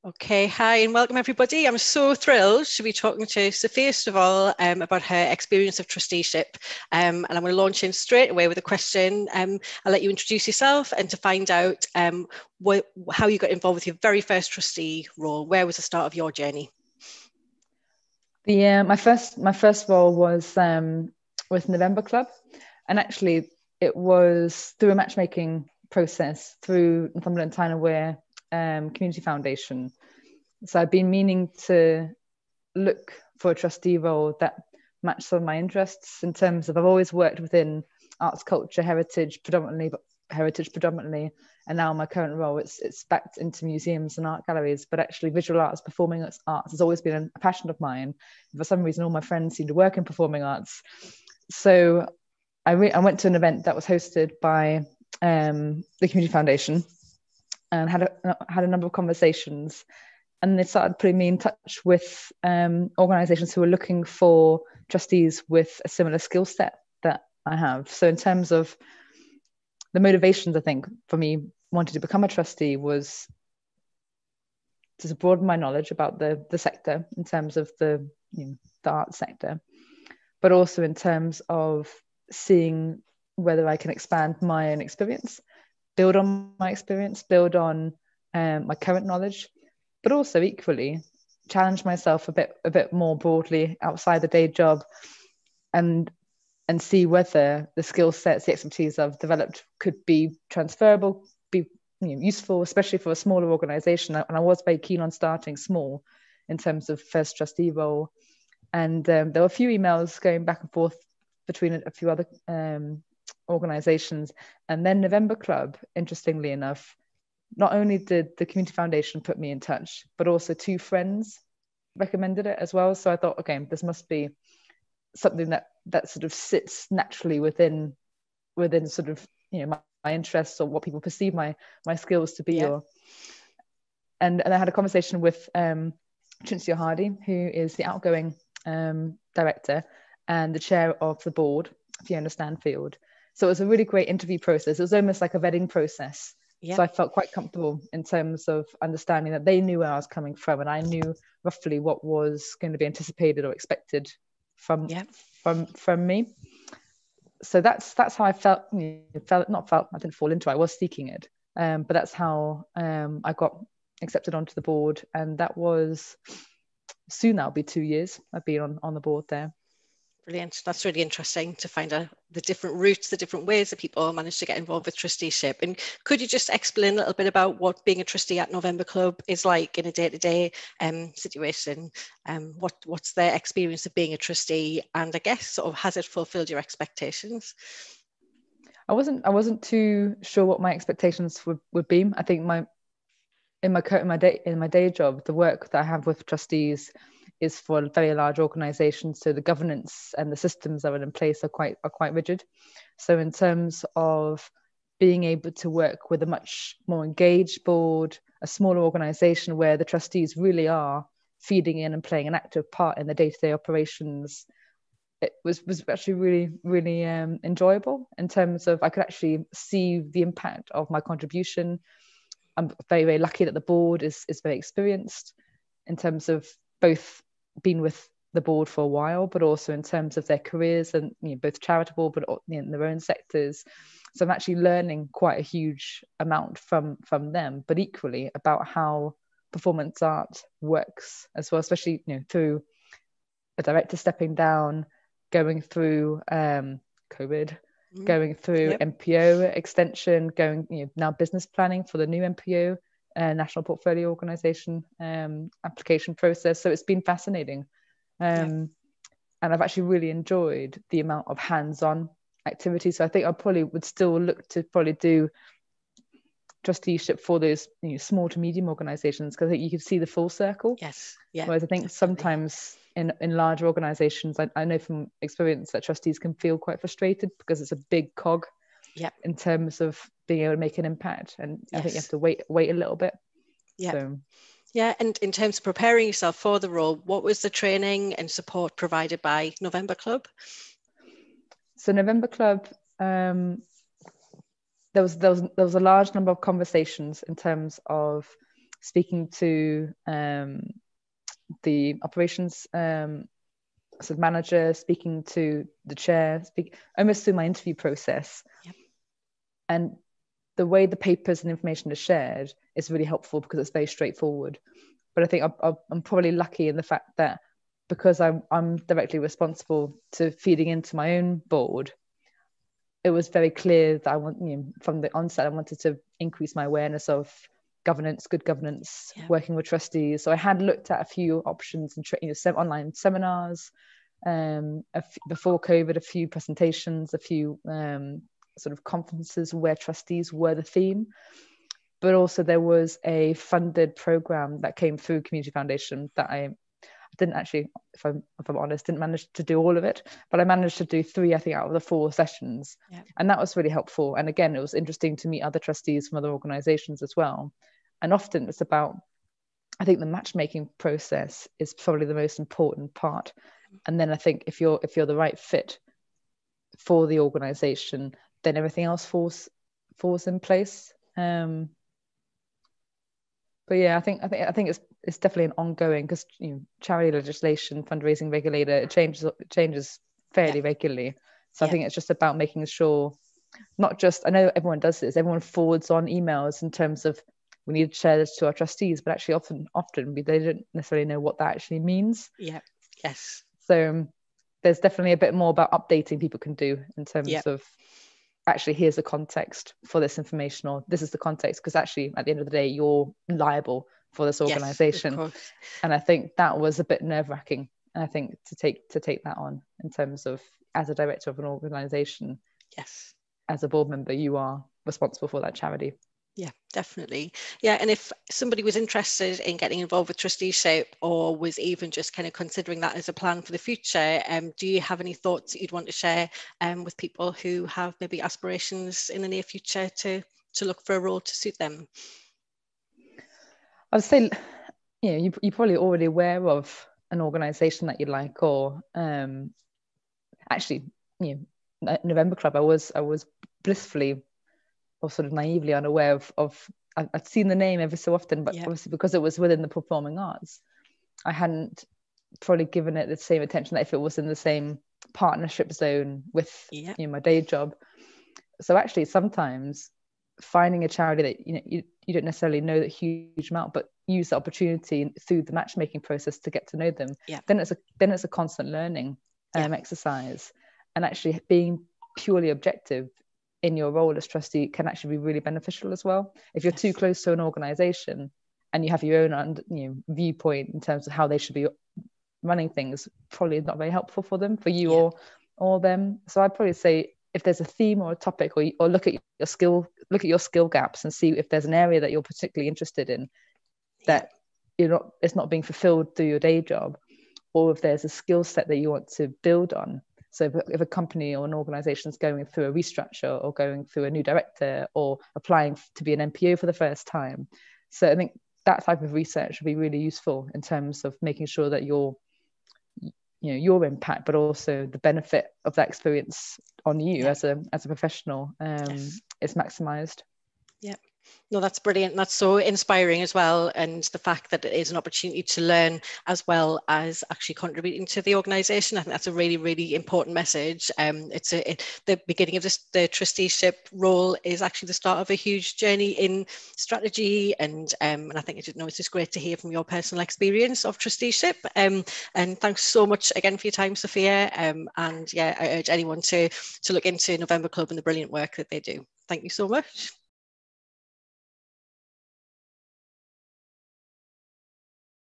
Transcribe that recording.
Okay, hi and welcome everybody. I'm so thrilled to be talking to Sophia Stovall about her experience of trusteeship. And I'm going to launch in straight away with a question. I'll let you introduce yourself and to find out how you got involved with your very first trustee role. Where was the start of your journey? My first role was with November Club, and actually it was through a matchmaking process through Northumberland Tyne Community Foundation. So I've been meaning to look for a trustee role that matched some of my interests in terms of I've always worked within arts, culture, heritage predominantly, and now my current role it's backed into museums and art galleries, but actually visual arts, performing arts has always been a passion of mine. For some reason, all my friends seem to work in performing arts. So I went to an event that was hosted by the Community Foundation and had a number of conversations, and they started putting me in touch with organisations who were looking for trustees with a similar skill set that I have. So in terms of the motivations, I think, for me wanting to become a trustee was to broaden my knowledge about the sector in terms of the arts sector, but also in terms of seeing whether I can expand my own experience, build on my experience, build on my current knowledge, but also equally challenge myself a bit more broadly outside the day job and see whether the skill sets, the expertise I've developed could be transferable, be useful, especially for a smaller organisation. And I was very keen on starting small in terms of first trustee role. And there were a few emails going back and forth between a few other organisations. And then November Club, interestingly enough, not only did the Community Foundation put me in touch, but also two friends recommended it as well. So I thought, okay, this must be something that sort of sits naturally within sort of my interests or what people perceive my skills to be. Yeah. And I had a conversation with Trustee Hardy, who is the outgoing director and the chair of the board, Fiona Stanfield. So it was a really great interview process. It was almost like a vetting process. Yeah. So I felt quite comfortable in terms of understanding that they knew where I was coming from, and I knew roughly what was going to be anticipated or expected from me. So that's how I felt. I didn't fall into it. I was seeking it, but that's how I got accepted onto the board, and that was soon. That'll be 2 years I've been on the board there. Brilliant. That's really interesting to find out the different routes, the different ways that people manage to get involved with trusteeship. And could you just explain a little bit about what being a trustee at November Club is like in a day-to-day situation? What's their experience of being a trustee? And I guess sort of has it fulfilled your expectations? I wasn't too sure what my expectations would be. I think in my day job, the work that I have with trustees is for a very large organizations, so the governance and the systems that are in place are quite rigid. So in terms of being able to work with a much more engaged board, a smaller organization where the trustees really are feeding in and playing an active part in the day-to-day operations, it was actually really enjoyable in terms of I could actually see the impact of my contribution. I'm very lucky that the board is very experienced in terms of both being with the board for a while, but also in terms of their careers and both charitable, but in their own sectors. So I'm actually learning quite a huge amount from them, but equally about how performance art works as well, especially through a director stepping down, going through COVID, going through MPO extension, going now business planning for the new MPO, National Portfolio Organisation application process. So it's been fascinating. And I've actually really enjoyed the amount of hands-on activity. So I think I probably would still look to probably do trusteeship for those small to medium organisations, because I think you can see the full circle. Yes. Yeah. Whereas I think definitely. Sometimes in larger organisations, I know from experience that trustees can feel quite frustrated because it's a big cog in terms of being able to make an impact. And I think you have to wait a little bit. Yeah. So. Yeah, and in terms of preparing yourself for the role, what was the training and support provided by November Club? So November Club, there was a large number of conversations in terms of speaking to the operations sort of manager, speaking to the chair, almost through my interview process. Yep. And the way the papers and information are shared is really helpful because it's very straightforward. But I think I'm probably lucky in the fact that because I'm directly responsible to feeding into my own board, it was very clear that I want, from the onset, I wanted to increase my awareness of governance, good governance, working with trustees. So I had looked at a few options and online seminars, before COVID, a few presentations, a few sort of conferences where trustees were the theme. But also there was a funded program that came through Community Foundation that I didn't actually, if I'm honest, didn't manage to do all of it, but I managed to do 3, I think, out of the 4 sessions. And that was really helpful. And again, it was interesting to meet other trustees from other organizations as well. And often it's about, I think the matchmaking process is probably the most important part. And then I think if you're the right fit for the organization, then everything else falls in place. But yeah, I think it's definitely an ongoing, because charity legislation, fundraising regulator, it changes fairly regularly. So I think it's just about making sure, not just, I know everyone does this, everyone forwards on emails in terms of we need to share this to our trustees, but actually often they don't necessarily know what that actually means. Yes. So there's definitely a bit more about updating people can do in terms of, actually, here's the context for this information, or this is the context, because actually at the end of the day you're liable for this organization. Yes, and I think that was a bit nerve-wracking, and I think to take that on in terms of, as a director of an organization, as a board member, you are responsible for that charity. Yeah, definitely. Yeah, and if somebody was interested in getting involved with trusteeship, or was even just kind of considering that as a plan for the future, do you have any thoughts that you'd want to share with people who have maybe aspirations in the near future to look for a role to suit them? I would say, you're probably already aware of an organisation that you like, or actually, November Club. I was blissfully, or sort of naively unaware of I'd seen the name every so often, but obviously because it was within the performing arts, I hadn't probably given it the same attention that if it was in the same partnership zone with my day job. So actually, sometimes finding a charity that you don't necessarily know that huge amount, but use the opportunity through the matchmaking process to get to know them. Then it's a constant learning exercise, and actually being purely objective in your role as trustee can actually be really beneficial as well. If you're too close to an organization and you have your own viewpoint in terms of how they should be running things, probably not very helpful for them, for you or them. So I'd probably say, if there's a theme or a topic, or look at your skill gaps and see if there's an area that you're particularly interested in that it's not being fulfilled through your day job, or if there's a skill set that you want to build on. So if a company or an organization is going through a restructure, or going through a new director, or applying to be an MPO for the first time. So I think that type of research would be really useful in terms of making sure that your impact, but also the benefit of that experience on you as a professional is maximized. No, that's brilliant. That's so inspiring as well. And the fact that it is an opportunity to learn as well as actually contributing to the organisation, I think that's a really, really important message. The beginning of the trusteeship role is actually the start of a huge journey in strategy. And I think it's just great to hear from your personal experience of trusteeship. And thanks so much again for your time, Sophia. I urge anyone to look into November Club and the brilliant work that they do. Thank you so much.